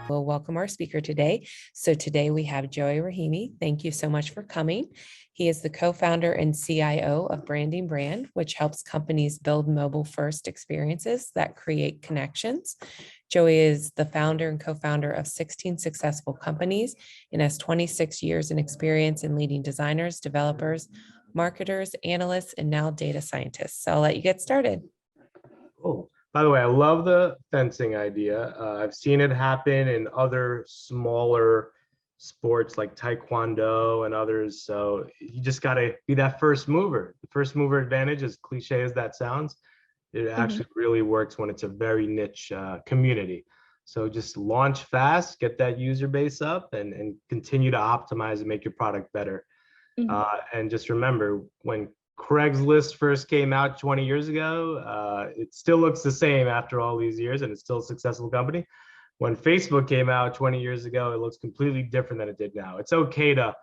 We'll welcome our speaker today. So today we have Joey Rahimi. Thank you so much for coming. He is the co-founder and CIO of Branding Brand, which helps companies build mobile-first experiences that create connections. Joey is the founder and co-founder of 16 successful companies and has 26 years in experience in leading designers, developers, marketers, analysts, and now data scientists. So I'll let you get started. Cool. By the way, I love the fencing idea. I've seen it happen in other smaller sports like Taekwondo and others. So you just got to be that first mover. The first mover advantage, as cliche as that sounds, it actually really works when it's a very niche community. So just launch fast, get that user base up, and continue to optimize and make your product better. And just remember, when Craigslist first came out 20 years ago, it still looks the same after all these years, and it's still a successful company. When Facebook came out 20 years ago, it looks completely different than it did now. It's okay to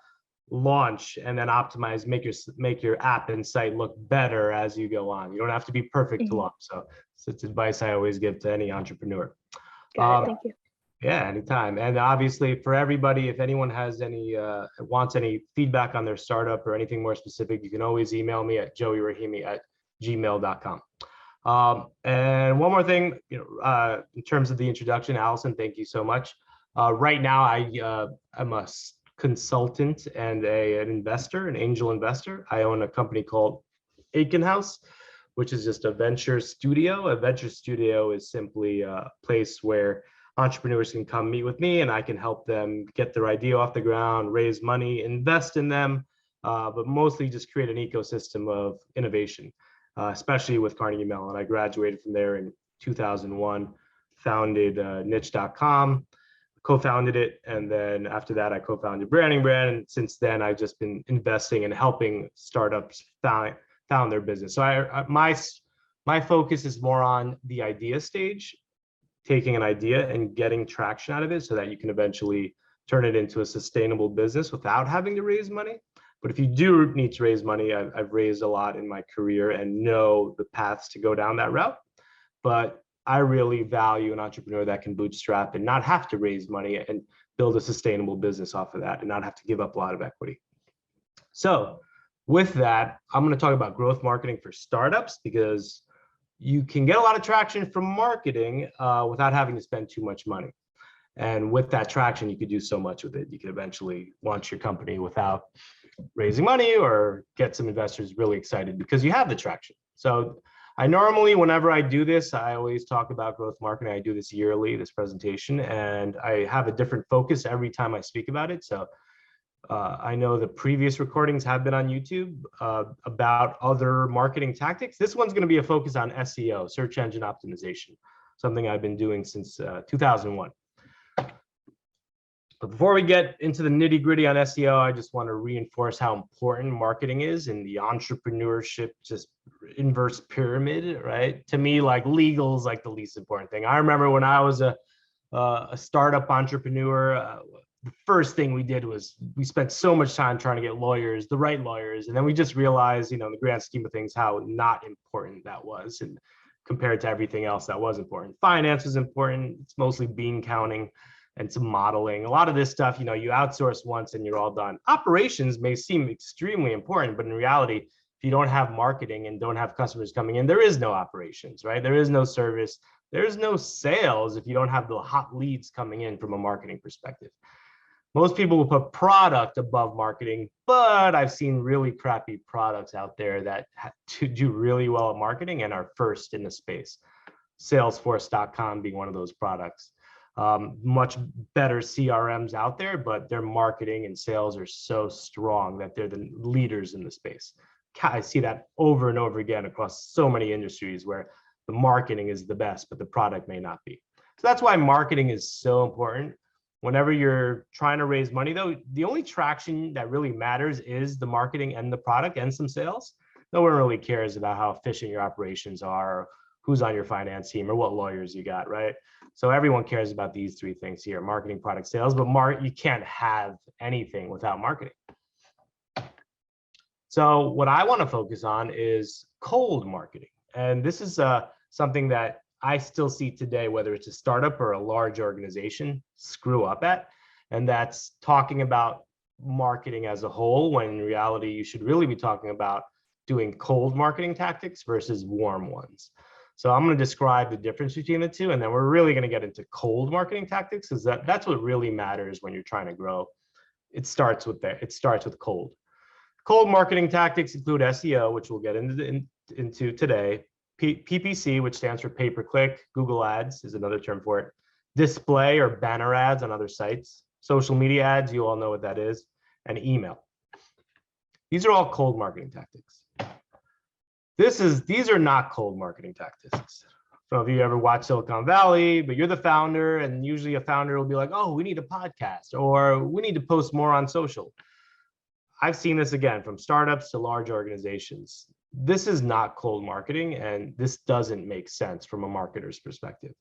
launch and then optimize, make your app and site look better as you go on. You don't have to be perfect to launch. So it's advice I always give to any entrepreneur. Thank you. Yeah, anytime. And obviously for everybody, if anyone has any wants any feedback on their startup or anything more specific, you can always email me at joeyrahimi@gmail.com. And one more thing, in terms of the introduction, Allison, thank you so much. Right now, I'm a consultant and an investor, an angel investor. I own a company called Aiken House, which is just a venture studio. A venture studio is simply a place where entrepreneurs can come meet with me and I can help them get their idea off the ground, raise money, invest in them, but mostly just create an ecosystem of innovation, especially with Carnegie Mellon. I graduated from there in 2001, founded niche.com, co-founded it. And then after that, I co-founded Branding Brand. And since then, I've just been investing and helping startups found their business. So my focus is more on the idea stage, taking an idea and getting traction out of it so that you can eventually turn it into a sustainable business without having to raise money. But if you do need to raise money, I've raised a lot in my career and know the paths to go down that route. But I really value an entrepreneur that can bootstrap and not have to raise money and build a sustainable business off of that and not have to give up a lot of equity. So with that, I'm going to talk about growth marketing for startups, because you can get a lot of traction from marketing without having to spend too much money. And with that traction, you could do so much with it. You could eventually launch your company without raising money or get some investors really excited because you have the traction. So I normally, whenever I do this, I always talk about growth marketing. I do this yearly, this presentation, and I have a different focus every time I speak about it. So I know the previous recordings have been on YouTube about other marketing tactics. This one's going to be a focus on SEO, search engine optimization, something I've been doing since 2001. But before we get into the nitty gritty on SEO, I just want to reinforce how important marketing is in the entrepreneurship, just inverse pyramid, right? To me, like legal is like the least important thing. I remember when I was a startup entrepreneur, the first thing we did was we spent so much time trying to get lawyers, the right lawyers. And then we just realized, in the grand scheme of things, how not important that was. And compared to everything else that was important. Finance was important. It's mostly bean counting and some modeling. A lot of this stuff, you outsource once and you're all done. Operations may seem extremely important, but in reality, if you don't have marketing and don't have customers coming in, there is no operations, right? There is no service. There's no sales if you don't have the hot leads coming in from a marketing perspective. Most people will put product above marketing, but I've seen really crappy products out there that do really well at marketing and are first in the space. Salesforce.com being one of those products. Much better CRMs out there, but their marketing and sales are so strong that they're the leaders in the space. I see that over and over again across so many industries where the marketing is the best, but the product may not be. So that's why marketing is so important. Whenever you're trying to raise money, though, the only traction that really matters is the marketing and the product and some sales. No one really cares about how efficient your operations are, or who's on your finance team, or what lawyers you got, right? So everyone cares about these three things here: marketing, product, sales. But you can't have anything without marketing. So what I want to focus on is cold marketing. And this is something that I still see today, whether it's a startup or a large organization, screw up at. And that's talking about marketing as a whole, when in reality, you should really be talking about doing cold marketing tactics versus warm ones. So I'm going to describe the difference between the two, and then we're really going to get into cold marketing tactics, because that's what really matters when you're trying to grow. It starts with cold. Cold marketing tactics include SEO, which we'll get into today. PPC, which stands for pay-per-click. Google Ads is another term for it. Display or banner ads on other sites. Social media ads, you all know what that is. And email. These are all cold marketing tactics. These are not cold marketing tactics. Some of you ever watch Silicon Valley, but you're the founder, and usually a founder will be like, oh, we need a podcast, or we need to post more on social. I've seen this again from startups to large organizations. This is not cold marketing, and this doesn't make sense from a marketer's perspective.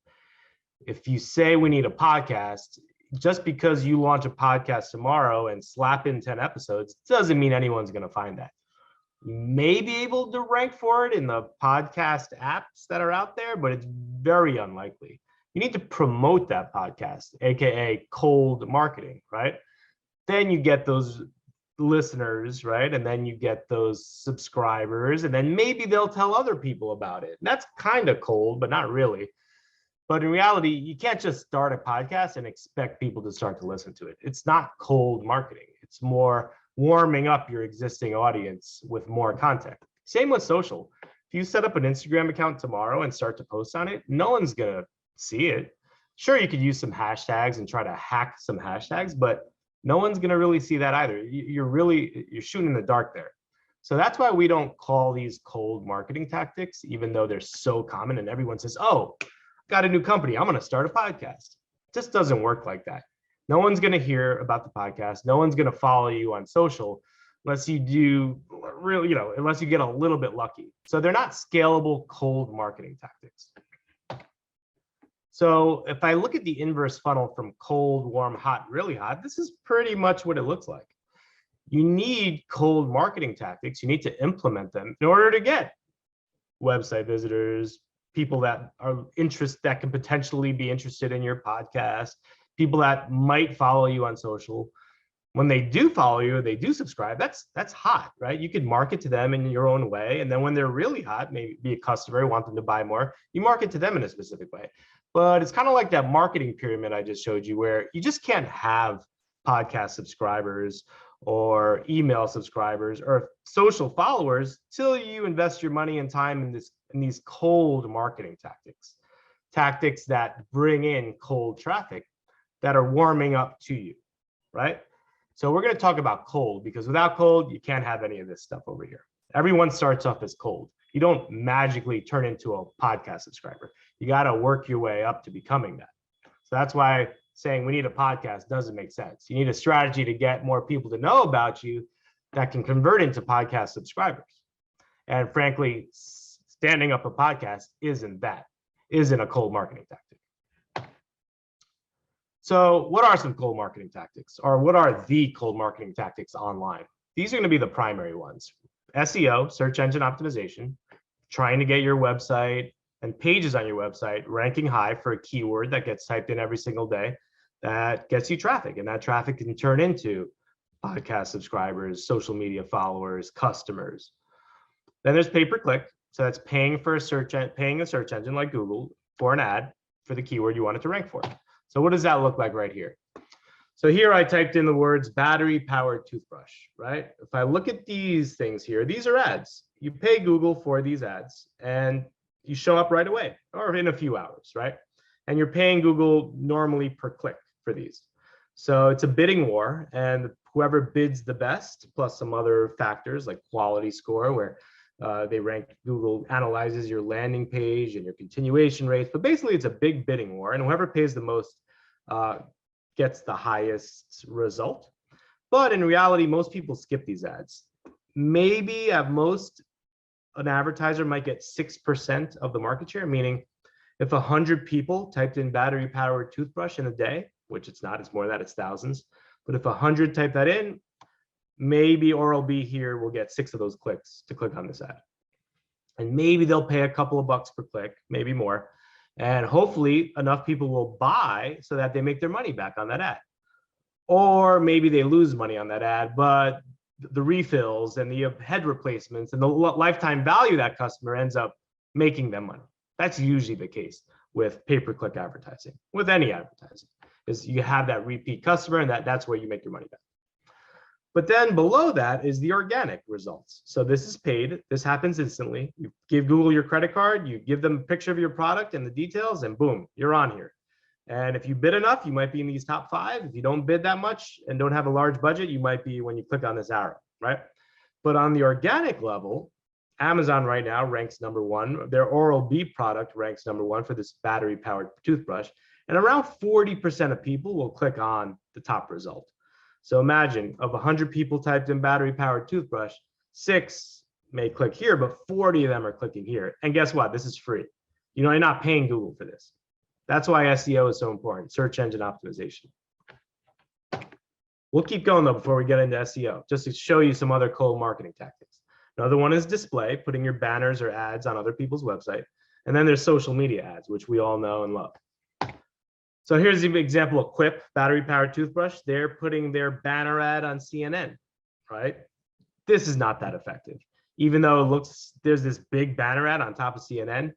If you say we need a podcast, just because you launch a podcast tomorrow and slap in 10 episodes, doesn't mean anyone's going to find that. You may be able to rank for it in the podcast apps that are out there, but it's very unlikely. You need to promote that podcast, AKA cold marketing, right? Then you get those listeners, right? And then you get those subscribers, and then maybe they'll tell other people about it. And that's kind of cold, but not really. But in reality, you can't just start a podcast and expect people to start to listen to it. It's not cold marketing. It's more warming up your existing audience with more content. Same with social. If you set up an Instagram account tomorrow and start to post on it, no one's going to see it. Sure, you could use some hashtags and try to hack some hashtags, but no one's going to really see that either. You're shooting in the dark there. So that's why we don't call these cold marketing tactics, even though they're so common and everyone says, oh, got a new company, I'm going to start a podcast. It just doesn't work like that. No one's going to hear about the podcast. No one's going to follow you on social unless you do really, unless you get a little bit lucky. So they're not scalable cold marketing tactics. So if I look at the inverse funnel from cold, warm, hot, really hot, this is pretty much what it looks like. You need cold marketing tactics. You need to implement them in order to get website visitors, people that can potentially be interested in your podcast, people that might follow you on social. When they do follow you, they do subscribe, that's hot, right? You could market to them in your own way. And then when they're really hot, maybe be a customer, want them to buy more, you market to them in a specific way. But it's kind of like that marketing pyramid I just showed you, where you just can't have podcast subscribers or email subscribers or social followers till you invest your money and time in these cold marketing tactics that bring in cold traffic that are warming up to you, right? So we're going to talk about cold, because without cold, you can't have any of this stuff over here. Everyone starts off as cold. You don't magically turn into a podcast subscriber. You got to work your way up to becoming that. So that's why saying we need a podcast doesn't make sense. You need a strategy to get more people to know about you that can convert into podcast subscribers. And frankly, standing up a podcast isn't a cold marketing tactic. So what are some cold marketing tactics, or what are the cold marketing tactics online? These are going to be the primary ones. SEO, search engine optimization, trying to get your website and pages on your website ranking high for a keyword that gets typed in every single day, that gets you traffic, and that traffic can turn into podcast subscribers, social media followers, customers. Then there's pay-per-click. So that's paying a search engine like Google for an ad for the keyword you want it to rank for. So what does that look like right here? So here I typed in the words battery-powered toothbrush, right? If I look at these things here, these are ads. You pay Google for these ads and you show up right away or in a few hours, right? And you're paying Google normally per click for these. So it's a bidding war, and whoever bids the best, plus some other factors like quality score, where they rank, Google analyzes your landing page and your continuation rates, but basically it's a big bidding war, and whoever pays the most gets the highest result. But in reality, most people skip these ads. Maybe at most, an advertiser might get 6% of the market share, meaning if 100 people typed in battery-powered toothbrush in a day, which it's not, it's more than that, it's thousands. But if 100 type that in, maybe Oral-B here will get 6 of those clicks to click on this ad. And maybe they'll pay a couple of bucks per click, maybe more. And hopefully enough people will buy so that they make their money back on that ad. Or maybe they lose money on that ad, but the refills and the head replacements and the lifetime value of that customer ends up making them money. That's usually the case with pay-per-click advertising, with any advertising, is you have that repeat customer and that's where you make your money back. But then below that is the organic results. So this is paid. This happens instantly. You give Google your credit card, you give them a picture of your product and the details, and boom, you're on here. And if you bid enough, you might be in these top 5. If you don't bid that much and don't have a large budget, you might be when you click on this arrow, right? But on the organic level, Amazon right now ranks #1. Their Oral-B product ranks #1 for this battery-powered toothbrush. And around 40% of people will click on the top result. So imagine of 100 people typed in battery-powered toothbrush, 6 may click here, but 40 of them are clicking here. And guess what? This is free. You know, you're not paying Google for this. That's why SEO is so important, search engine optimization. We'll keep going though before we get into SEO, just to show you some other cold marketing tactics. Another one is display, putting your banners or ads on other people's website. And then there's social media ads, which we all know and love. So here's the example of Quip, battery-powered toothbrush. They're putting their banner ad on CNN, right? This is not that effective. Even though it looks, there's this big banner ad on top of CNN,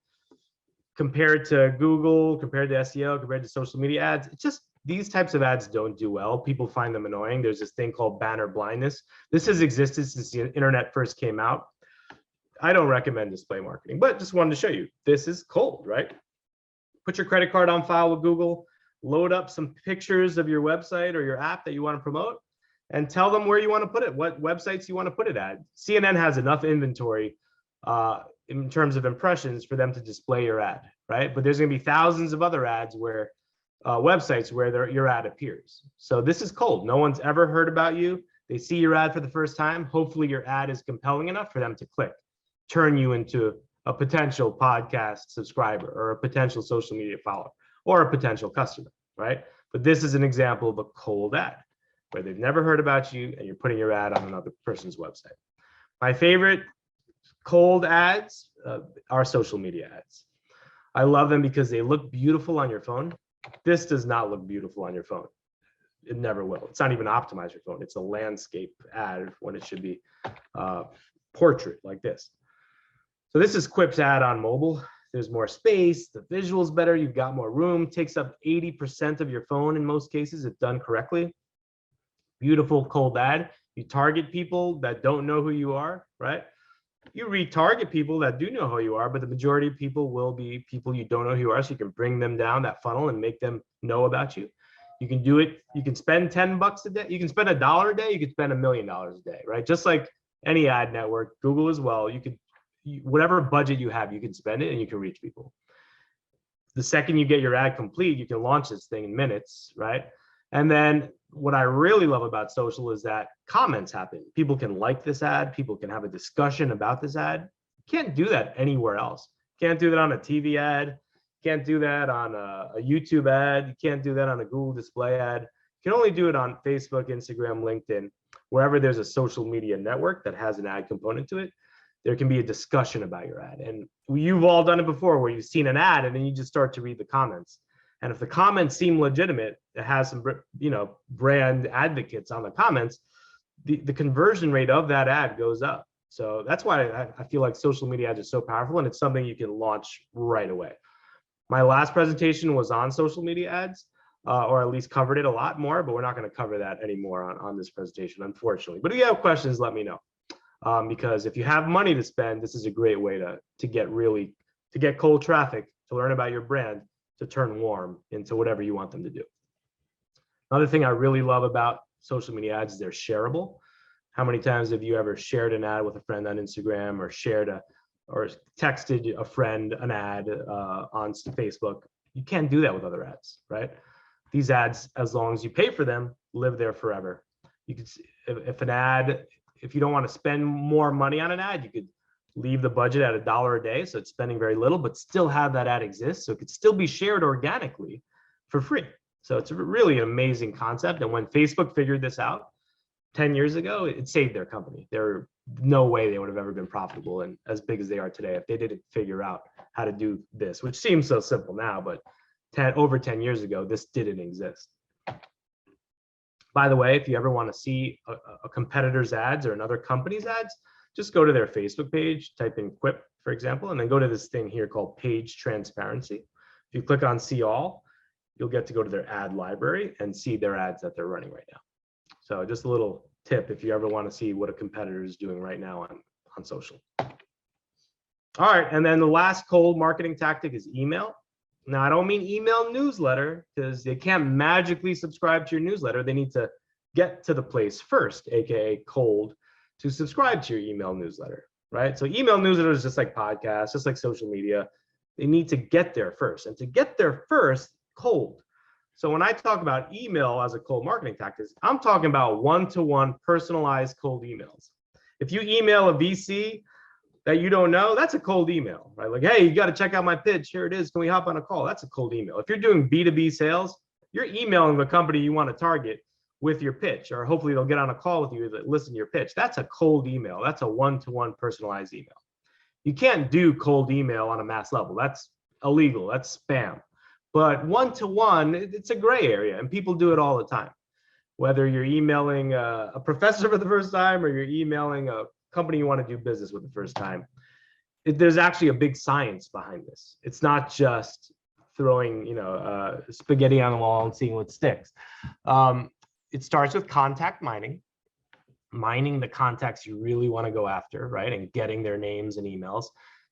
compared to Google, compared to SEO, compared to social media ads, it's just, these types of ads don't do well. People find them annoying. There's this thing called banner blindness. This has existed since the internet first came out. I don't recommend display marketing, but just wanted to show you, this is cold, right? Put your credit card on file with Google, load up some pictures of your website or your app that you want to promote, and tell them where you want to put it, what websites you want to put it at. CNN has enough inventory in terms of impressions for them to display your ad, right? But there's going to be thousands of other ads where websites where your ad appears. So this is cold. No one's ever heard about you. They see your ad for the first time. Hopefully your ad is compelling enough for them to click, turn you into a potential podcast subscriber or a potential social media follower or a potential customer, right? But this is an example of a cold ad where they've never heard about you and you're putting your ad on another person's website. My favorite cold ads are social media ads. I love them because they look beautiful on your phone. This does not look beautiful on your phone. It never will. It's not even optimized your phone. It's a landscape ad when it should be portrait like this. So this is Quip's ad on mobile. There's more space, the visual's better, you've got more room, takes up 80% of your phone in most cases if done correctly. Beautiful cold ad. You target people that don't know who you are, right? You retarget people that do know who you are, but the majority of people will be people you don't know who you are, so you can bring them down that funnel and make them know about you. You can do it, you can spend 10 bucks a day, you can spend $1 a day, you can spend $1 million a day, right? Just like any ad network, Google as well, you could, whatever budget you have, you can spend it and you can reach people. The second you get your ad complete, you can launch this thing in minutes, right? And then what I really love about social is that comments happen. People can like this ad, people can have a discussion about this ad. You can't do that anywhere else. Can't do that on a TV ad, can't do that on a YouTube ad, you can't do that on a Google display ad. You can only do it on Facebook, Instagram, LinkedIn, wherever there's a social media network that has an ad component to it. There can be a discussion about your ad. And you've all done it before where you've seen an ad and then you just start to read the comments. And if the comments seem legitimate, it has some, brand advocates on the comments, the conversion rate of that ad goes up. So that's why I feel like social media ads are so powerful, and it's something you can launch right away. My last presentation was on social media ads, or at least covered it a lot more, but we're not going to cover that anymore on this presentation, unfortunately. But if you have questions, let me know. Because if you have money to spend, this is a great way to get cold traffic, to learn about your brand, to turn warm into whatever you want them to do. Another thing I really love about social media ads is they're shareable. How many times have you ever shared an ad with a friend on Instagram, or texted a friend an ad on Facebook? You can't do that with other ads, right? These ads, as long as you pay for them, live there forever. You could, if you don't want to spend more money on an ad, you could leave the budget at $1 a day, so it's spending very little, but still have that ad exist, so it could still be shared organically for free. So it's really an amazing concept. And when Facebook figured this out, 10 years ago, it saved their company. There no way they would have ever been profitable and as big as they are today if they didn't figure out how to do this, which seems so simple now, but over 10 years ago, this didn't exist. By the way, if you ever want to see a competitor's ads or another company's ads, just go to their Facebook page, type in Quip, for example, and then go to this thing here called Page Transparency. If you click on See All, you'll get to go to their ad library and see their ads that they're running right now. So just a little tip if you ever want to see what a competitor is doing right now on social. All right, and then the last cold marketing tactic is email. Now, I don't mean email newsletter, because they can't magically subscribe to your newsletter. They need to get to the place first, aka cold, to subscribe to your email newsletter, right? So email newsletter is just like podcasts, just like social media. They need to get there first, and to get there first, cold. So when I talk about email as a cold marketing tactic, I'm talking about one-to-one personalized cold emails. If you email a VC that you don't know, that's a cold email, right? Like, hey, you got to check out my pitch. Here it is. Can we hop on a call? That's a cold email. If you're doing B2B sales, you're emailing the company you want to target with your pitch, or hopefully they'll get on a call with you to listen to your pitch. That's a cold email. That's a one-to-one personalized email. You can't do cold email on a mass level. That's illegal. That's spam. But one-to-one, it's a gray area, and people do it all the time. Whether you're emailing a professor for the first time or you're emailing a company you want to do business with the first time, there's actually a big science behind this. It's not just throwing, spaghetti on the wall and seeing what sticks. It starts with contact mining the contacts you really want to go after, right? And getting their names and emails.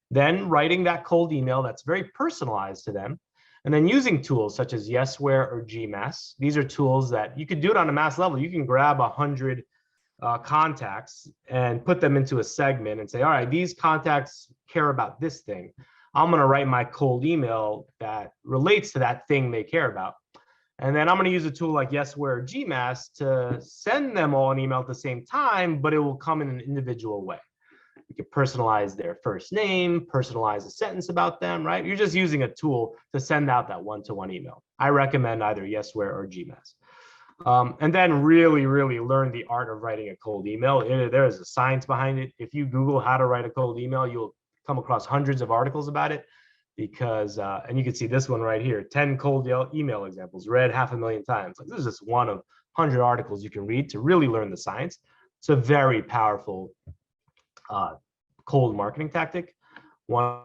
Then writing that cold email that's very personalized to them. And then using tools such as Yesware or Gmass. These are tools that you could do it on a mass level. You can grab 100 contacts and put them into a segment and say, all right, these contacts care about this thing. I'm going to write my cold email that relates to that thing they care about. And then I'm going to use a tool like Yesware or Gmass to send them all an email at the same time, but it will come in an individual way. You can personalize their first name, personalize a sentence about them, right? You're just using a tool to send out that one-to-one email. I recommend either Yesware or Gmass. And then really, really learn the art of writing a cold email. There is a science behind it. If you Google how to write a cold email, you'll come across hundreds of articles about it, because, and you can see this one right here, 10 cold email examples read 500,000 times. Like, this is just one of 100 articles you can read to really learn the science. It's a very powerful cold marketing tactic. One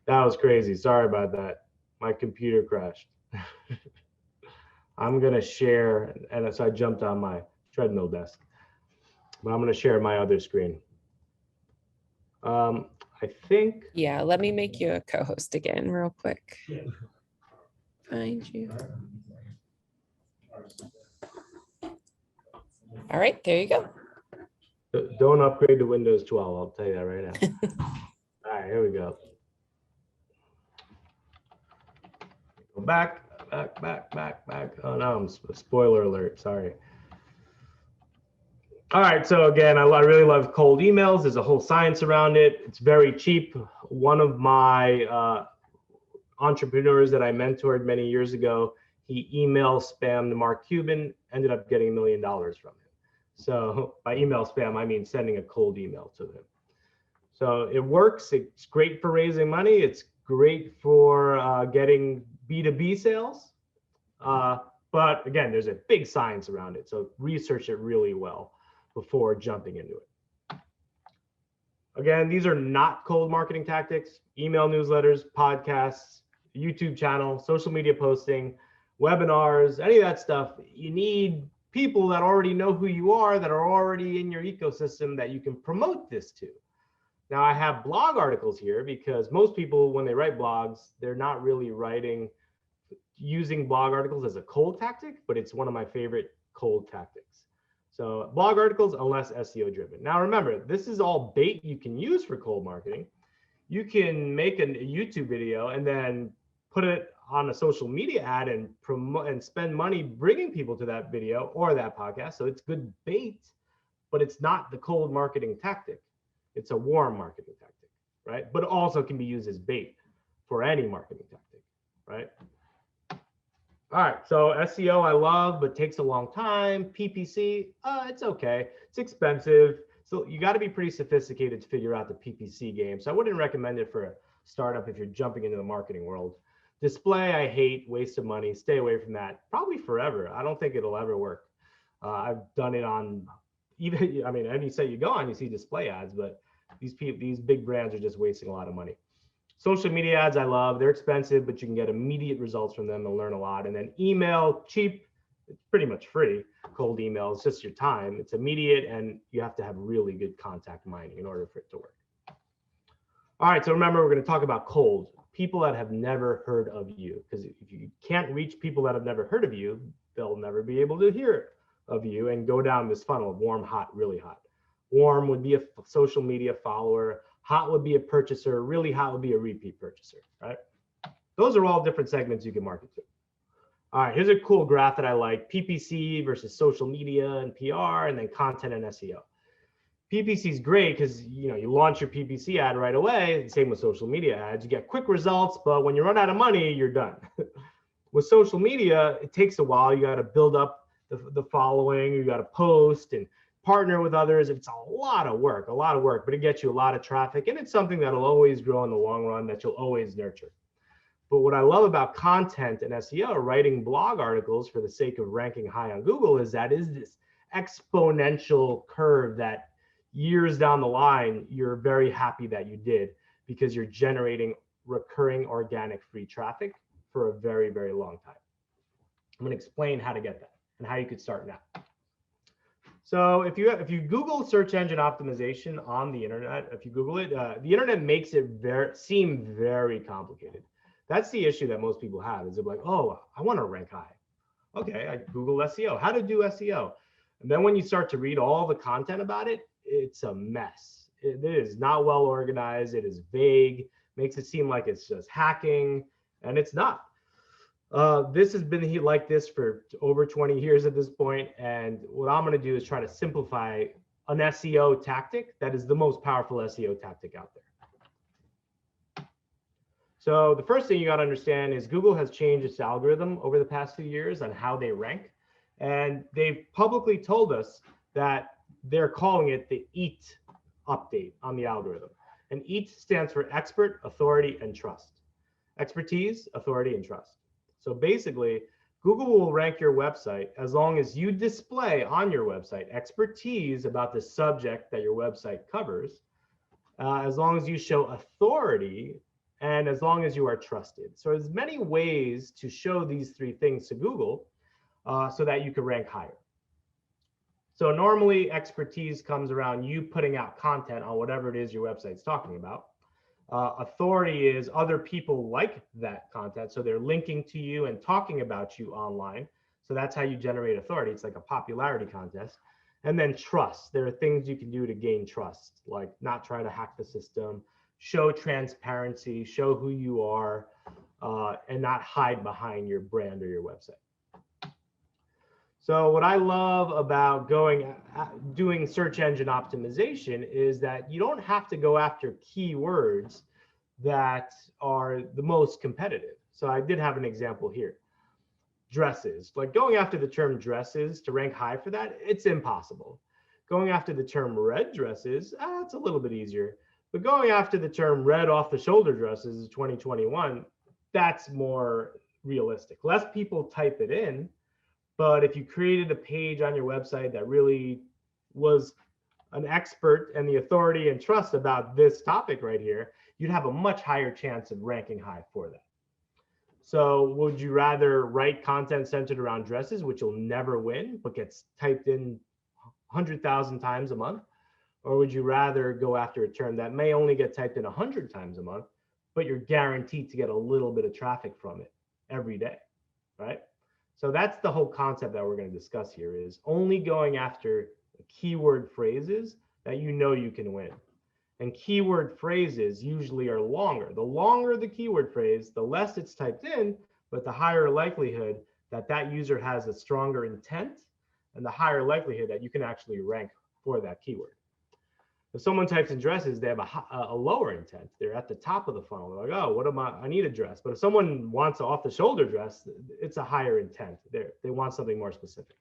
That was crazy. Sorry about that. My computer crashed. I'm going to share, and so I jumped on my treadmill desk, but I'm going to share my other screen. I think. Yeah, let me make you a co-host again real quick. Find you. All right, there you go. Don't upgrade to Windows 12. I'll tell you that right now. All right, here we go. Go back. Oh no, spoiler alert. Sorry. All right, so again, I really love cold emails. There's a whole science around it. It's very cheap. One of my entrepreneurs that I mentored many years ago, he email spammed Mark Cuban, ended up getting $1 million from him. So by email spam, I mean sending a cold email to him. So it works. It's great for raising money. It's great for getting B2B sales. But again, there's a big science around it. So research it really well before jumping into it. Again, these are not cold marketing tactics. Email newsletters, podcasts, YouTube channel, social media posting, webinars, any of that stuff. You need people that already know who you are, that are already in your ecosystem that you can promote this to. Now, I have blog articles here because most people, when they write blogs, they're not really using blog articles as a cold tactic, but it's one of my favorite cold tactics. So blog articles, unless SEO driven. Now, remember, this is all bait you can use for cold marketing. You can make a YouTube video and then put it on a social media ad and promote and spend money bringing people to that video or that podcast. So it's good bait, but it's not the cold marketing tactic. It's a warm marketing tactic, right? But it also can be used as bait for any marketing tactic, right? All right, so SEO I love, but takes a long time. PPC, it's okay. It's expensive. So you got to be pretty sophisticated to figure out the PPC game. So I wouldn't recommend it for a startup if you're jumping into the marketing world. Display, I hate, waste of money. Stay away from that. Probably forever. I don't think it'll ever work. I've done it on even, I mean, any site you go on, you see display ads, but these big brands are just wasting a lot of money. Social media ads, I love. They're expensive, but you can get immediate results from them and learn a lot. And then email, cheap, it's pretty much free. Cold email, it's just your time. It's immediate, and you have to have really good contact mining in order for it to work. All right, so remember, we're going to talk about cold. People that have never heard of you, because if you can't reach people that have never heard of you, they'll never be able to hear of you and go down this funnel of warm, hot, really hot. Warm would be a social media follower. Hot would be a purchaser. Really hot would be a repeat purchaser, right? Those are all different segments you can market to. All right, here's a cool graph that I like. PPC versus social media and PR, and then content and SEO. PPC is great because you launch your PPC ad right away. Same with social media ads. You get quick results, but when you run out of money, you're done. With social media, it takes a while. You got to build up the following. You got to post and partner with others. It's a lot of work, but it gets you a lot of traffic, and it's something that'll always grow in the long run that you'll always nurture. But what I love about content and SEO, writing blog articles for the sake of ranking high on Google, is this exponential curve that years down the line, you're very happy that you did, because you're generating recurring organic free traffic for a very, very long time. I'm going to explain how to get that and how you could start now. So if you Google search engine optimization on the internet, if you Google it, the internet makes it seem very complicated. That's the issue that most people have, is they're like, oh, I want to rank high. Okay, I Google SEO, how to do SEO. And then when you start to read all the content about it, it's a mess. It is not well organized. It is vague, makes it seem like it's just hacking, and it's not. This has been like this for over 20 years at this point. And what I'm going to do is try to simplify an SEO tactic that is the most powerful SEO tactic out there. So the first thing you got to understand is Google has changed its algorithm over the past few years on how they rank. And they've publicly told us that they're calling it the EAT update on the algorithm. And EAT stands for expert, authority, and trust. Expertise, authority, and trust. So basically, Google will rank your website as long as you display on your website expertise about the subject that your website covers, as long as you show authority, and as long as you are trusted. So there's many ways to show these three things to Google so that you can rank higher. So normally expertise comes around you putting out content on whatever it is your website's talking about. Authority is other people like that content, so they're linking to you and talking about you online. So that's how you generate authority. It's like a popularity contest. And then trust. There are things you can do to gain trust, like not try to hack the system, show transparency, show who you are, and not hide behind your brand or your website. So what I love about doing search engine optimization is that you don't have to go after keywords that are the most competitive. So I did have an example here. Dresses, like going after the term dresses to rank high for that, it's impossible. Going after the term red dresses, it's a little bit easier. But going after the term red off the shoulder dresses 2021, that's more realistic. Less people type it in, but if you created a page on your website that really was an expert and the authority and trust about this topic right here, you'd have a much higher chance of ranking high for that. So would you rather write content centered around dresses, which you'll never win, but gets typed in 100,000 times a month? Or would you rather go after a term that may only get typed in 100 times a month, but you're guaranteed to get a little bit of traffic from it every day, right? So that's the whole concept that we're going to discuss here, is only going after keyword phrases that you know you can win. And keyword phrases usually are longer. The longer the keyword phrase, the less it's typed in, but the higher likelihood that that user has a stronger intent, and the higher likelihood that you can actually rank for that keyword. If someone types in dresses, they have a lower intent. They're at the top of the funnel. They're like, oh, what am I need a dress. But if someone wants an off-the-shoulder dress, it's a higher intent. They want something more specific.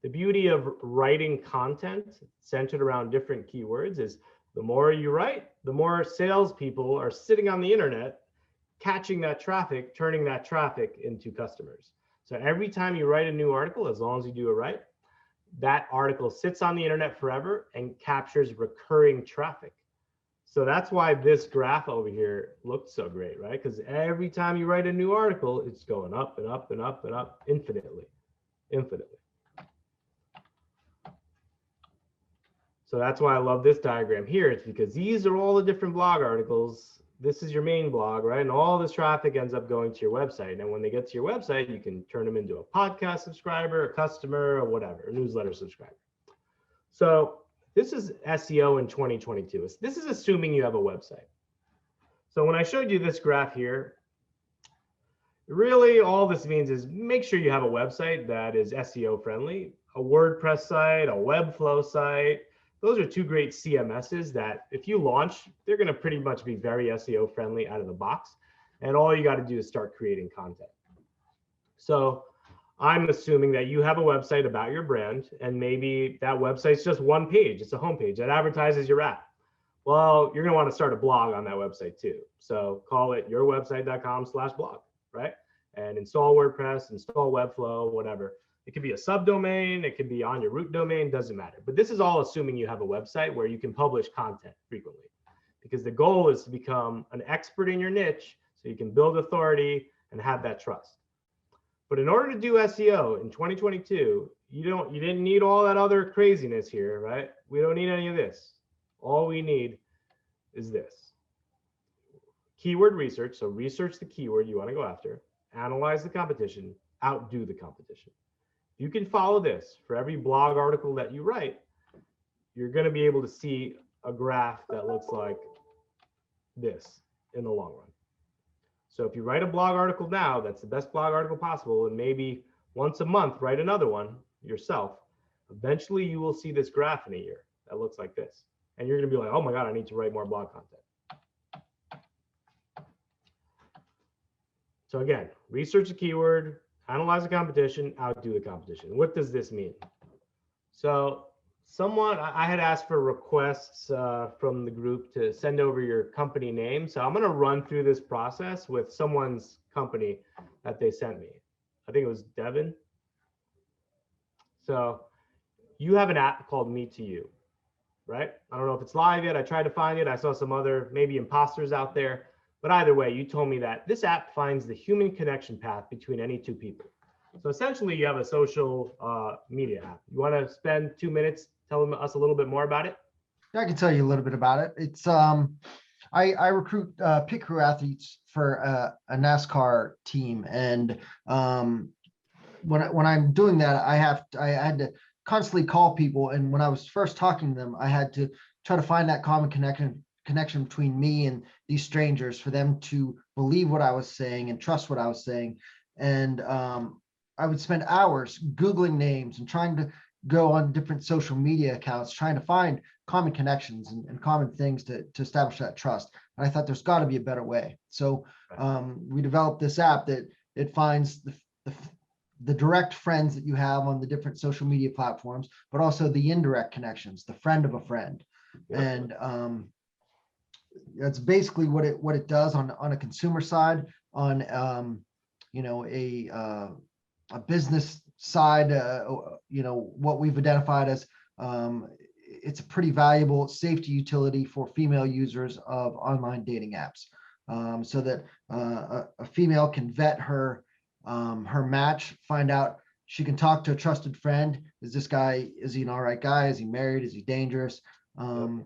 The beauty of writing content centered around different keywords is the more you write, the more salespeople are sitting on the internet, catching that traffic, turning that traffic into customers. So every time you write a new article, as long as you do it right, that article sits on the internet forever and captures recurring traffic. So that's why this graph over here looked so great, right? Because every time you write a new article, it's going up and up and up and up infinitely. So that's why I love this diagram here. It's because these are all the different blog articles. This is your main blog, right? And all this traffic ends up going to your website. And when they get to your website, you can turn them into a podcast subscriber, a customer, or whatever, a newsletter subscriber. So this is SEO in 2022. This is assuming you have a website. So when I showed you this graph here, really all this means is make sure you have a website that is SEO friendly, a WordPress site, a Webflow site. Those are two great CMSs that if you launch, they're going to pretty much be very SEO friendly out of the box. And all you got to do is start creating content. So I'm assuming that you have a website about your brand, and maybe that website's just one page. It's a homepage that advertises your app. Well, you're going to want to start a blog on that website too. So call it yourwebsite.com/blog, right? And install WordPress, install Webflow, whatever. It could be a subdomain, it could be on your root domain, doesn't matter. But this is all assuming you have a website where you can publish content frequently, because the goal is to become an expert in your niche so you can build authority and have that trust. But in order to do SEO in 2022, you didn't need all that other craziness here, right? We don't need any of this. All we need is this. Keyword research, so research the keyword you want to go after, analyze the competition, outdo the competition. You can follow this for every blog article that you write. You're going to be able to see a graph that looks like this in the long run. So if you write a blog article now, that's the best blog article possible, and maybe once a month write another one yourself, eventually you will see this graph in a year that looks like this. And you're going to be like, oh my God, I need to write more blog content. So again, research the keyword, analyze the competition, outdo the competition. What does this mean? So I had asked for requests from the group to send over your company name. So I'm going to run through this process with someone's company that they sent me. I think it was Devin. So you have an app called Meet to You, right? I don't know if it's live yet. I tried to find it. I saw some other maybe imposters out there. But either way, you told me that this app finds the human connection path between any two people. So essentially, you have a social media app. You want to spend 2 minutes telling us a little bit more about it? I can tell you a little bit about it. It's I recruit pit crew athletes for a NASCAR team, and when I'm doing that, I had to constantly call people. And when I was first talking to them, I had to try to find that common connection between me and these strangers for them to believe what I was saying and trust what I was saying. And I would spend hours Googling names and trying to go on different social media accounts, trying to find common connections and common things to establish that trust. And I thought there's got to be a better way. So we developed this app that it finds the direct friends that you have on the different social media platforms, but also the indirect connections, the friend of a friend. And that's basically what it does on a consumer side. On a business side, what we've identified as it's a pretty valuable safety utility for female users of online dating apps, so that a female can vet her match, find out, she can talk to a trusted friend. Is this guy, is he an all right guy? Is he married? Is he dangerous? And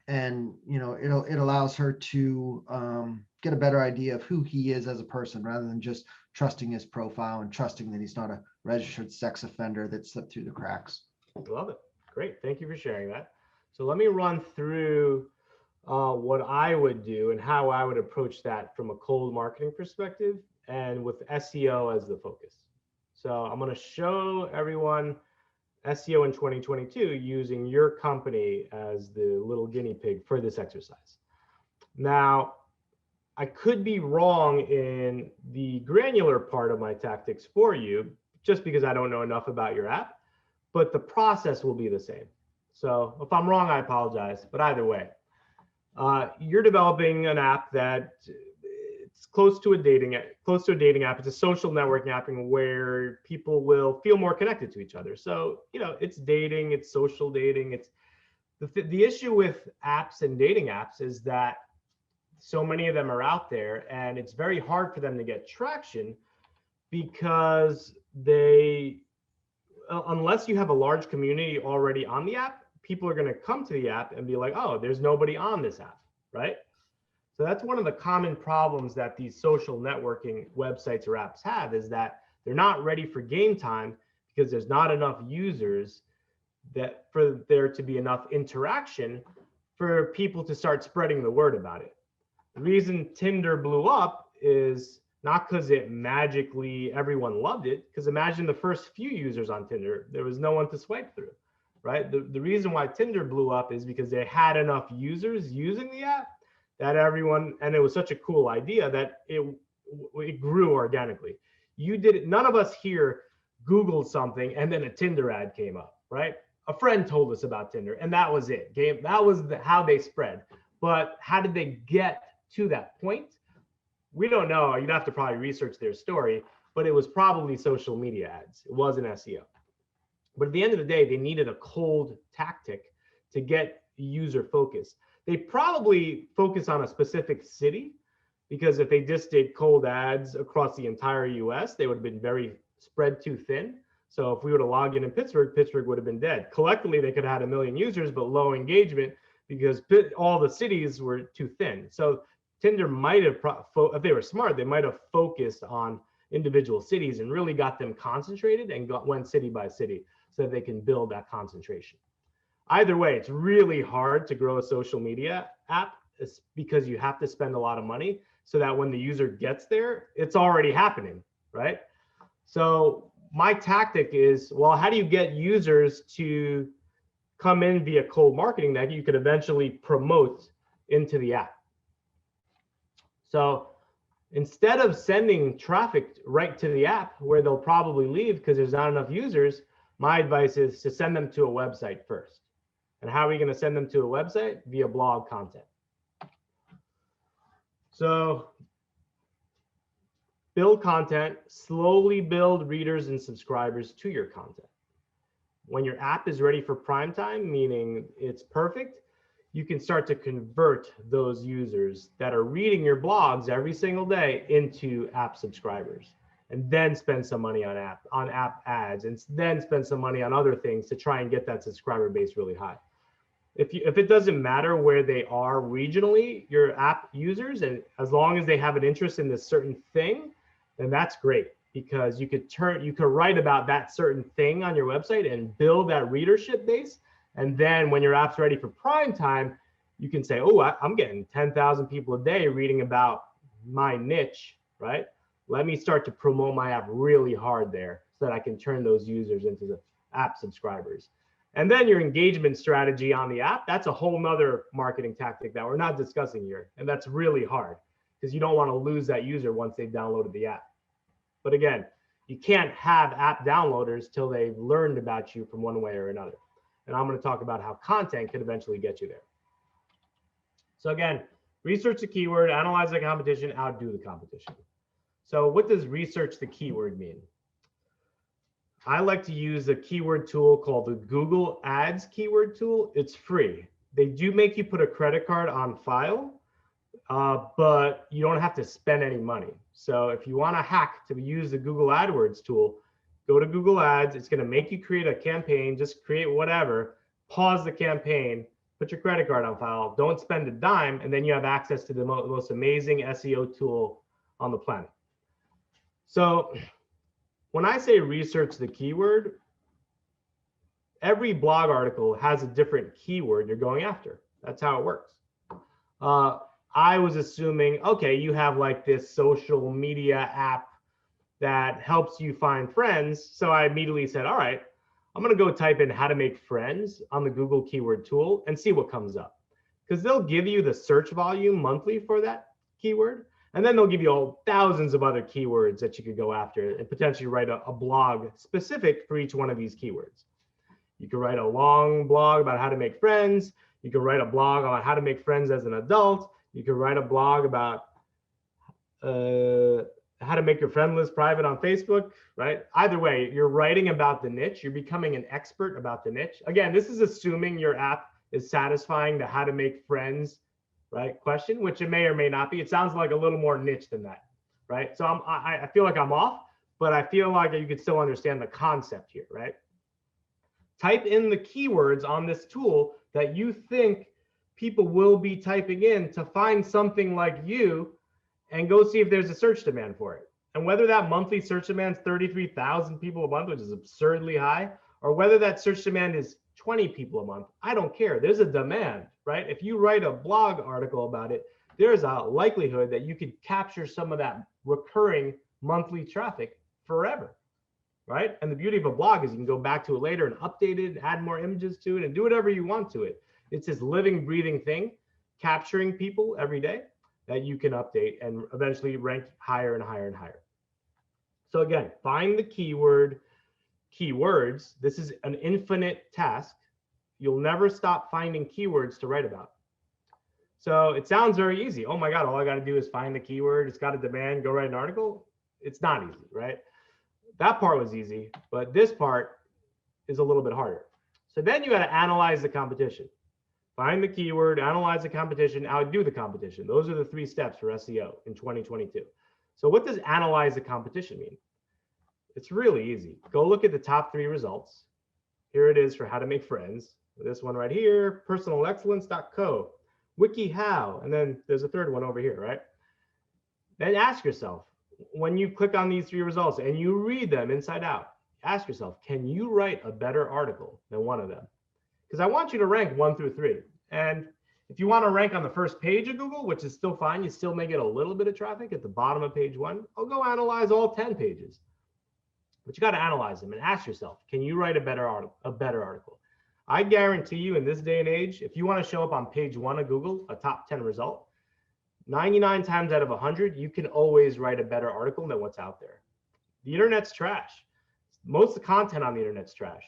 it allows her to get a better idea of who he is as a person, rather than just trusting his profile and trusting that he's not a registered sex offender that slipped through the cracks. Love it. Great. Thank you for sharing that. So let me run through what I would do and how I would approach that from a cold marketing perspective and with SEO as the focus. So I'm going to show everyone SEO in 2022 using your company as the little guinea pig for this exercise. Now, I could be wrong in the granular part of my tactics for you, just because I don't know enough about your app, but the process will be the same. So if I'm wrong, I apologize, but either way, you're developing an app that it's close to a dating app. It's a social networking app where people will feel more connected to each other. So, it's dating, it's social dating. It's the issue with apps and dating apps is that so many of them are out there, and it's very hard for them to get traction because unless you have a large community already on the app, people are going to come to the app and be like, oh, there's nobody on this app, right? So that's one of the common problems that these social networking websites or apps have, is that they're not ready for game time because there's not enough users for there to be enough interaction for people to start spreading the word about it. The reason Tinder blew up is not because it magically everyone loved it, because imagine the first few users on Tinder, there was no one to swipe through, right? The reason why Tinder blew up is because they had enough users using the app that everyone, and it was such a cool idea that it grew organically. None of us here Googled something and then a Tinder ad came up, right? A friend told us about Tinder and that was it. That was how they spread. But how did they get to that point? We don't know. You'd have to probably research their story, but it was probably social media ads. It wasn't SEO. But at the end of the day, they needed a cold tactic to get user focus. They probably focus on a specific city, because if they just did cold ads across the entire US, they would have been very spread too thin. So if we were to log in Pittsburgh, Pittsburgh would have been dead. Collectively, they could have had 1 million users, but low engagement because all the cities were too thin. So Tinder might have, if they were smart, they might have focused on individual cities and really got them concentrated and went city by city so that they can build that concentration. Either way, it's really hard to grow a social media app because you have to spend a lot of money so that when the user gets there, it's already happening, right? So my tactic is, well, how do you get users to come in via cold marketing that you could eventually promote into the app? So instead of sending traffic right to the app where they'll probably leave because there's not enough users, my advice is to send them to a website first. And how are we going to send them to a website? Via blog content. So build content, slowly build readers and subscribers to your content. When your app is ready for prime time, meaning it's perfect, you can start to convert those users that are reading your blogs every single day into app subscribers, and then spend some money on app ads, and then spend some money on other things to try and get that subscriber base really high. If it doesn't matter where they are regionally, your app users, and as long as they have an interest in this certain thing, then that's great, because you could write about that certain thing on your website and build that readership base. And then when your app's ready for prime time, you can say, oh, I'm getting 10,000 people a day reading about my niche, right? Let me start to promote my app really hard there so that I can turn those users into the app subscribers. And then your engagement strategy on the app, that's a whole nother marketing tactic that we're not discussing here. And that's really hard because you don't want to lose that user once they've downloaded the app. But again, you can't have app downloaders till they've learned about you from one way or another. And I'm going to talk about how content can eventually get you there. So again, research the keyword, analyze the competition, outdo the competition. So what does research the keyword mean? I like to use a keyword tool called the Google Ads keyword tool. It's free. They do make you put a credit card on file, but you don't have to spend any money. So if you want to hack to use the Google AdWords tool, go to Google Ads. It's going to make you create a campaign. Just create whatever, pause the campaign, put your credit card on file, don't spend a dime, and then you have access to the most amazing SEO tool on the planet. So when I say research the keyword, every blog article has a different keyword you're going after. That's how it works. I was assuming, okay, you have like this social media app that helps you find friends. So I immediately said, all right, I'm going to go type in how to make friends on the Google keyword tool and see what comes up. Because they'll give you the search volume monthly for that keyword. And then they'll give you all thousands of other keywords that you could go after and potentially write a blog specific for each one of these keywords. You could write a long blog about how to make friends. You could write a blog about how to make friends as an adult. You could write a blog about how to make your friend list private on Facebook, right? Either way, you're writing about the niche. You're becoming an expert about the niche. Again, this is assuming your app is satisfying the how to make friends, right, question, which it may or may not be. It sounds like a little more niche than that, right? So I feel like I'm off, but I feel like you could still understand the concept here, right? Type in the keywords on this tool that you think people will be typing in to find something like you, and go see if there's a search demand for it. And whether that monthly search demand is 33,000 people a month, which is absurdly high, or whether that search demand is 20 people a month, I don't care. There's a demand, right? If you write a blog article about it, there's a likelihood that you could capture some of that recurring monthly traffic forever, right? And the beauty of a blog is you can go back to it later and update it, add more images to it, and do whatever you want to it. It's this living, breathing thing, capturing people every day that you can update and eventually rank higher and higher and higher. So again, find the keywords. This is an infinite task. You'll never stop finding keywords to write about. So it sounds very easy. Oh my God, all I got to do is find the keyword. It's got a demand, go write an article. It's not easy, right? That part was easy, but this part is a little bit harder. So then you got to analyze the competition. Find the keyword, analyze the competition, outdo the competition. Those are the 3 steps for SEO in 2022. So what does analyze the competition mean? It's really easy. Go look at the top 3 results. Here it is for how to make friends. This one right here, personalexcellence.co, WikiHow, and then there's a third one over here, right? Then ask yourself, when you click on these 3 results and you read them inside out, ask yourself, can you write a better article than one of them? Because I want you to rank 1 through 3. And if you want to rank on the first page of Google, which is still fine, you still may get a little bit of traffic at the bottom of page 1, I'll go analyze all 10 pages. But you got to analyze them and ask yourself, can you write a better article? I guarantee you in this day and age, if you want to show up on page 1 of Google, a top 10 result, 99 times out of 100, you can always write a better article than what's out there. The internet's trash. Most of the content on the internet's trash.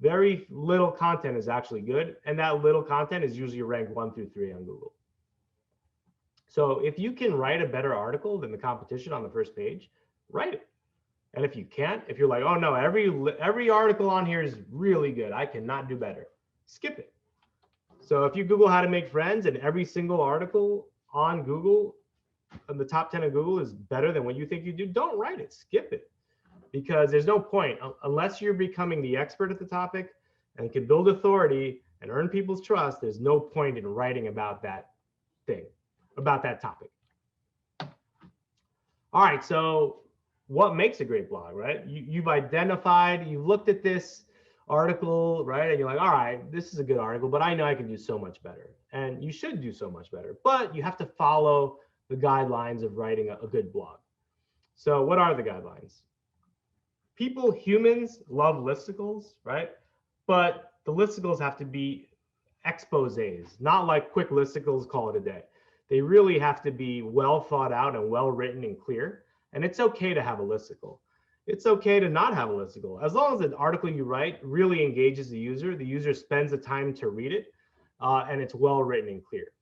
Very little content is actually good, and that little content is usually ranked 1 through 3 on Google. So if you can write a better article than the competition on the first page, write it. And if you can't, if you're like, oh no, every article on here is really good, I cannot do better, skip it. So if you Google how to make friends and every single article on Google, in the top 10 of Google is better than what you think you do, don't write it, skip it. Because there's no point, unless you're becoming the expert at the topic and can build authority and earn people's trust, there's no point in writing about that thing, about that topic. All right, so what makes a great blog, right? You've identified, you looked at this article, right? And you're like, all right, this is a good article, but I know I can do so much better. And you should do so much better, but you have to follow the guidelines of writing a good blog. So what are the guidelines? Humans love listicles, right? But the listicles have to be exposés, not like quick listicles, call it a day. They really have to be well thought out and well written and clear. And it's okay to have a listicle. It's okay to not have a listicle. As long as the article you write really engages the user spends the time to read it, and it's well written and clear.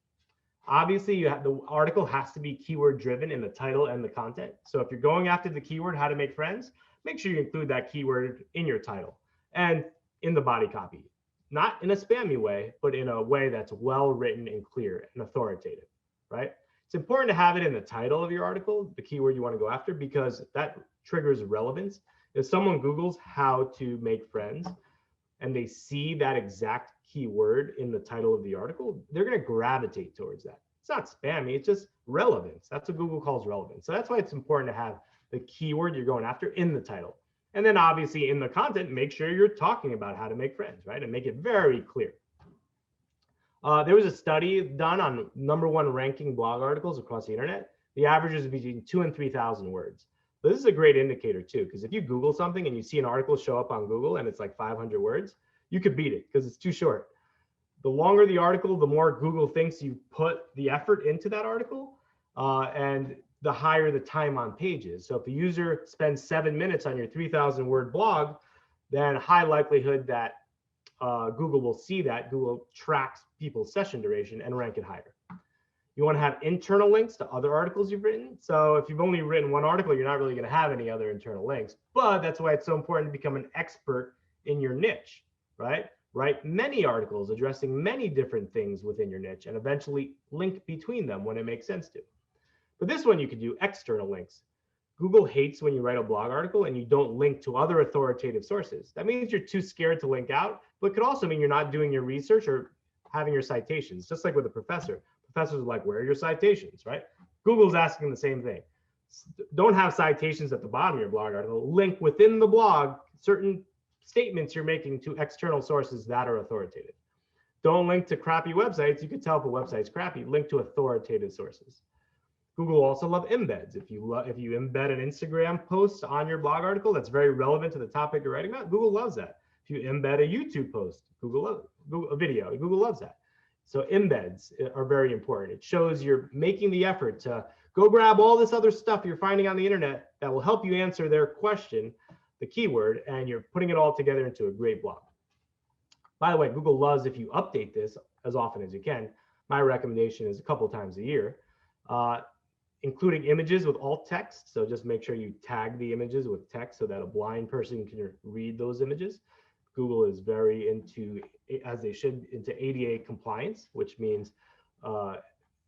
Obviously, the article has to be keyword driven in the title and the content. So if you're going after the keyword, how to make friends, make sure you include that keyword in your title and in the body copy, not in a spammy way, but in a way that's well written and clear and authoritative, right? It's important to have it in the title of your article, the keyword you want to go after, because that triggers relevance. If someone Googles how to make friends and they see that exact keyword in the title of the article, they're going to gravitate towards that. It's not spammy, it's just relevance. That's what Google calls relevance. So that's why it's important to have the keyword you're going after in the title. And then obviously in the content, make sure you're talking about how to make friends, right? And make it very clear. There was a study done on #1 ranking blog articles across the internet. The average is between 2,000 and 3,000 words. But this is a great indicator too, because if you Google something and you see an article show up on Google and it's like 500 words, you could beat it because it's too short. The longer the article, the more Google thinks you put the effort into that article, and the higher the time on pages. So if the user spends 7 minutes on your 3,000 word blog, then high likelihood that Google will see that. Google tracks people's session duration and rank it higher. You want to have internal links to other articles you've written. So if you've only written one article, you're not really going to have any other internal links. But that's why it's so important to become an expert in your niche, right? Write many articles addressing many different things within your niche and eventually link between them when it makes sense to. For this one, you could do external links. Google hates when you write a blog article and you don't link to other authoritative sources. That means you're too scared to link out, but it could also mean you're not doing your research or having your citations, just like with a professor. Professors are like, where are your citations, right? Google's asking the same thing. Don't have citations at the bottom of your blog article. Link within the blog certain statements you're making to external sources that are authoritative. Don't link to crappy websites. You can tell if a website's crappy. Link to authoritative sources. Google also loves embeds. If you embed an Instagram post on your blog article that's very relevant to the topic you're writing about, Google loves that. If you embed a YouTube post, a video, Google loves that. So embeds are very important. It shows you're making the effort to go grab all this other stuff you're finding on the internet that will help you answer their question, the keyword, and you're putting it all together into a great blog. By the way, Google loves if you update this as often as you can. My recommendation is a couple times a year. Including images with alt text. So just make sure you tag the images with text so that a blind person can read those images. Google is very into, as they should, into ADA compliance, which means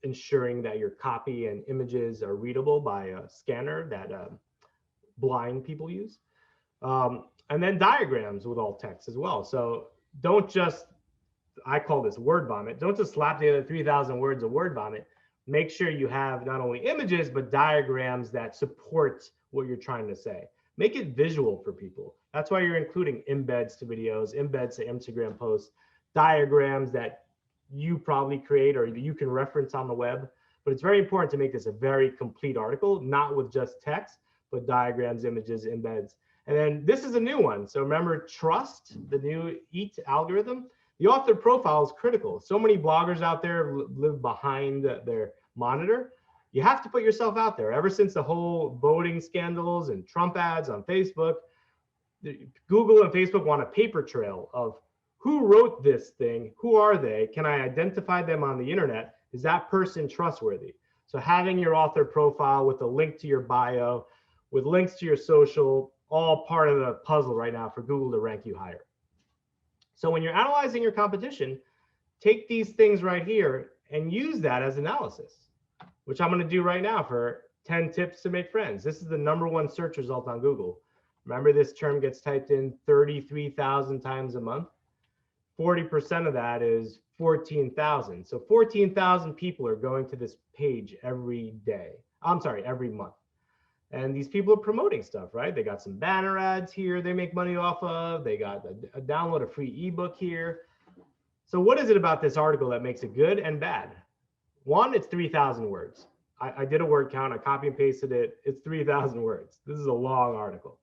ensuring that your copy and images are readable by a scanner that blind people use. And then diagrams with alt text as well. So don't just, I call this word vomit. Don't just slap together 3,000 words of word vomit. Make sure you have not only images, but diagrams that support what you're trying to say. Make it visual for people. That's why you're including embeds to videos, embeds to Instagram posts, diagrams that you probably create or that you can reference on the web. But it's very important to make this a very complete article, not with just text, but diagrams, images, embeds. And then this is a new one. So remember, trust, the new EAT algorithm. The author profile is critical. So many bloggers out there live behind their monitor. You have to put yourself out there. Ever since the whole voting scandals and Trump ads on Facebook, Google and Facebook want a paper trail of who wrote this thing, who are they, can I identify them on the internet, is that person trustworthy? So having your author profile with a link to your bio, with links to your social, all part of the puzzle right now for Google to rank you higher. So when you're analyzing your competition, take these things right here and use that as analysis, which I'm going to do right now for 10 tips to make friends. This is the #1 search result on Google. Remember, this term gets typed in 33,000 times a month. 40% of that is 14,000. So 14,000 people are going to this page every day. I'm sorry, every month. And these people are promoting stuff, right? They got some banner ads here they make money off of. They got a download a free ebook here. So what is it about this article that makes it good and bad? One, it's 3,000 words. I did a word count. I copy and pasted it. It's 3,000 words. This is a long article.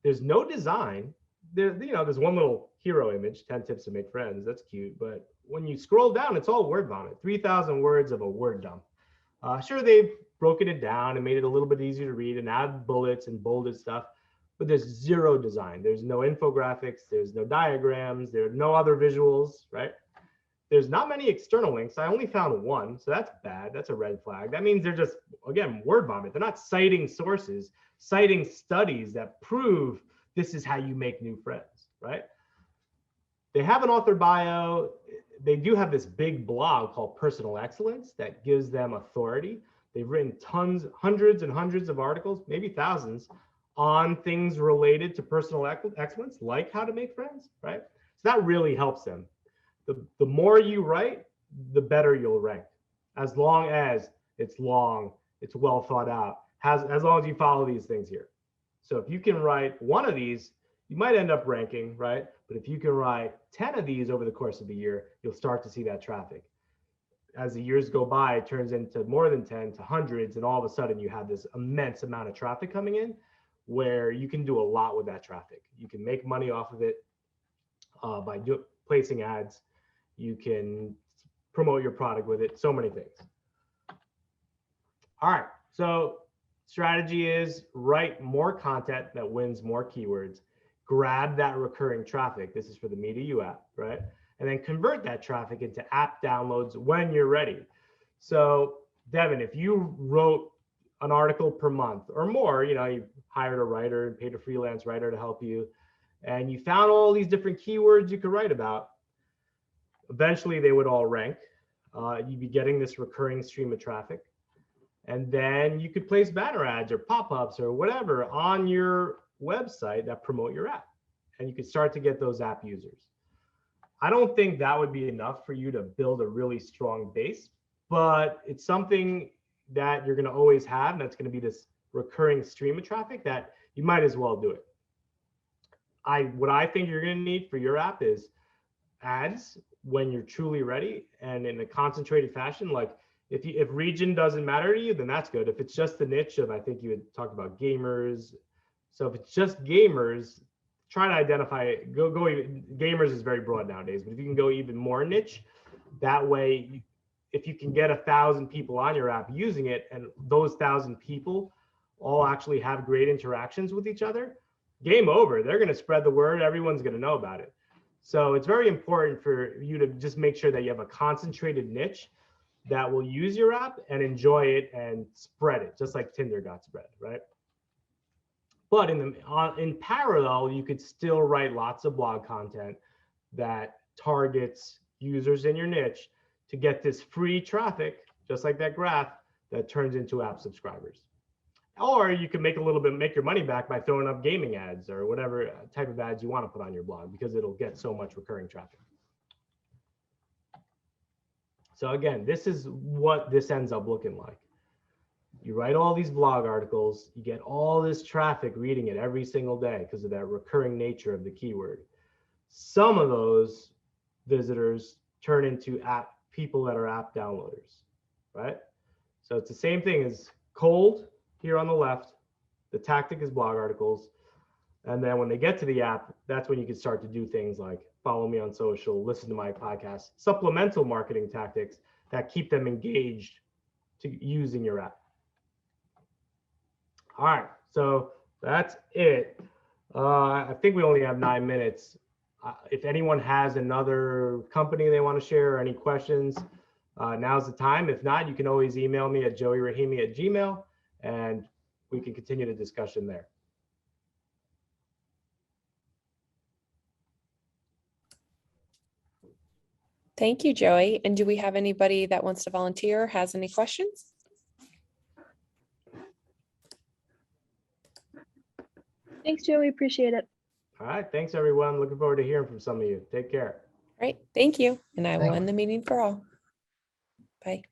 There's no design. There's one little hero image, 10 tips to make friends. That's cute. But when you scroll down, it's all word vomit. 3,000 words of a word dump. Sure, they've broken it down and made it a little bit easier to read and add bullets and bolded stuff, but there's zero design. There's no infographics, there's no diagrams, there are no other visuals, right? there's not many external links. I only found one, so that's bad. That's a red flag. That means they're just, again, word vomit. They're not citing sources, citing studies that prove this is how you make new friends, right? They have an author bio. They do have this big blog called Personal Excellence that gives them authority. They've written tons, hundreds and hundreds of articles, maybe thousands, on things related to personal excellence, like how to make friends, right? So that really helps them. The more you write, the better you'll rank, as long as it's long, it's well thought out, as long as you follow these things here. So if you can write one of these, you might end up ranking, right? But if you can write 10 of these over the course of the year, you'll start to see that traffic. As the years go by, it turns into more than 10 to hundreds, and all of a sudden you have this immense amount of traffic coming in where you can do a lot with that traffic. You can make money off of it by placing ads. You can promote your product with it, so many things. All right, so strategy is write more content that wins more keywords, grab that recurring traffic. This is for the Me to You app, right? And then convert that traffic into app downloads when you're ready. So Devin, if you wrote an article per month or more, you know, you hired a writer and paid a freelance writer to help you, and you found all these different keywords you could write about, eventually they would all rank. You'd be getting this recurring stream of traffic. And then you could place banner ads or pop-ups or whatever on your website that promote your app. And you could start to get those app users. I don't think that would be enough for you to build a really strong base, but it's something that you're going to always have. And that's going to be this recurring stream of traffic that you might as well do it. What I think you're going to need for your app is ads when you're truly ready and in a concentrated fashion. Like if region doesn't matter to you, then that's good. If it's just the niche of, I think you had talked about gamers. So if it's just gamers, try to identify, gamers is very broad nowadays, but if you can go even more niche, that way, if you can get 1,000 people on your app using it, and those 1,000 people all actually have great interactions with each other, game over. They're going to spread the word. Everyone's going to know about it. So it's very important for you to just make sure that you have a concentrated niche that will use your app and enjoy it and spread it, just like Tinder got spread, right? But in parallel, you could still write lots of blog content that targets users in your niche to get this free traffic, just like that graph, that turns into app subscribers. Or you can make your money back by throwing up gaming ads or whatever type of ads you want to put on your blog, because it'll get so much recurring traffic. So again, this is what this ends up looking like. You write all these blog articles, you get all this traffic reading it every single day because of that recurring nature of the keyword. Some of those visitors turn into people that are app downloaders, right? So it's the same thing as cold here on the left. The tactic is blog articles. And then when they get to the app, that's when you can start to do things like follow me on social, listen to my podcast, supplemental marketing tactics that keep them engaged to using your app. All right, so that's it. I think we only have 9 minutes. If anyone has another company they want to share or any questions, now's the time. If not, you can always email me at joeyrahimi@gmail.com and we can continue the discussion there. Thank you, Joey. And do we have anybody that wants to volunteer or has any questions? Thanks, Joey. Appreciate it. All right, thanks everyone. Looking forward to hearing from some of you. Take care. All right, thank you. And I will Thank you. end the meeting for all. Bye.